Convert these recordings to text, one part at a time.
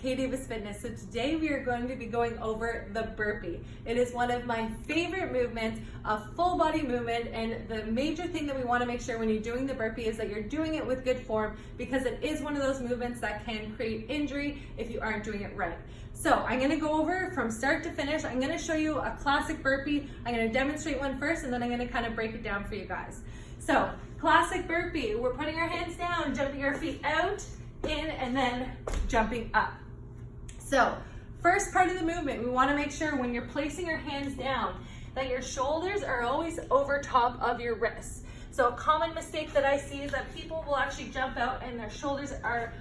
Kay Davis Fitness. So today we are going to be going over the burpee. It is one of my favorite movements, a full body movement, and the major thing that we want to make sure when you're doing the burpee is that you're doing it with good form, because it is one of those movements that can create injury if you aren't doing it right. So I'm going to go over from start to finish. I'm going to show you a classic burpee. I'm going to demonstrate one first, and then I'm going to kind of break it down for you guys. So classic burpee, we're putting our hands down, jumping our feet out, in, and then jumping up. So first part of the movement, we want to make sure when you're placing your hands down that your shoulders are always over top of your wrists. So a common mistake that I see is that people will actually jump out and their shoulders are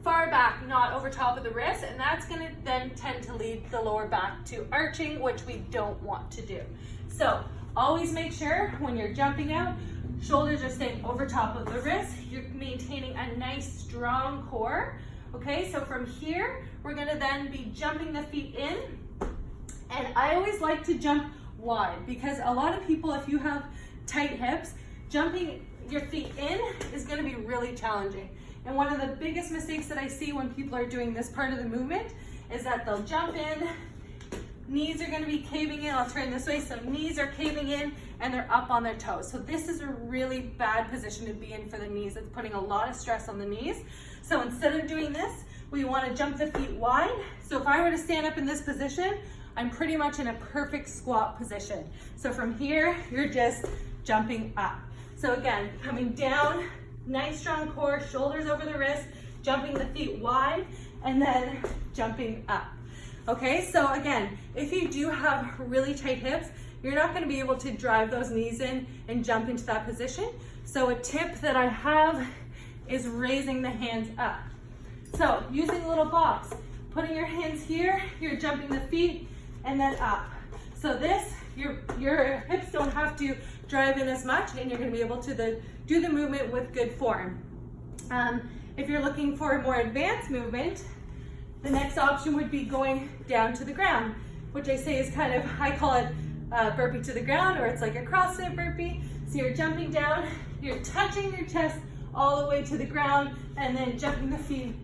far back, not over top of the wrist, and that's going to then tend to lead the lower back to arching, which we don't want to do. So always make sure when you're jumping out, shoulders are staying over top of the wrist. You're maintaining a nice strong core. Okay, so from here, we're gonna then be jumping the feet in. And I always like to jump wide, because a lot of people, if you have tight hips, jumping your feet in is gonna be really challenging. And one of the biggest mistakes that I see when people are doing this part of the movement is that they'll jump in, knees are gonna be caving in. I'll turn this way, so knees are caving in and they're up on their toes. So this is a really bad position to be in for the knees. It's putting a lot of stress on the knees. So instead of doing this, we wanna jump the feet wide. So if I were to stand up in this position, I'm pretty much in a perfect squat position. So from here, you're just jumping up. So again, coming down, nice strong core, shoulders over the wrist, jumping the feet wide, and then jumping up. Okay, so again, if you do have really tight hips, you're not going to be able to drive those knees in and jump into that position. So a tip that I have is raising the hands up. So using a little box, putting your hands here, you're jumping the feet and then up. So this, your hips don't have to drive in as much, and you're going to be able to do the movement with good form. If you're looking for a more advanced movement, the next option would be going down to the ground, which I say is kind of, I call it burpee to the ground, or it's like a CrossFit burpee. So you're jumping down, you're touching your chest all the way to the ground, and then jumping the feet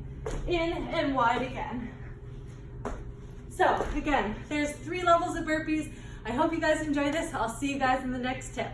in and wide again. So again, there's 3 levels of burpees. I hope you guys enjoy this. I'll see you guys in the next tip.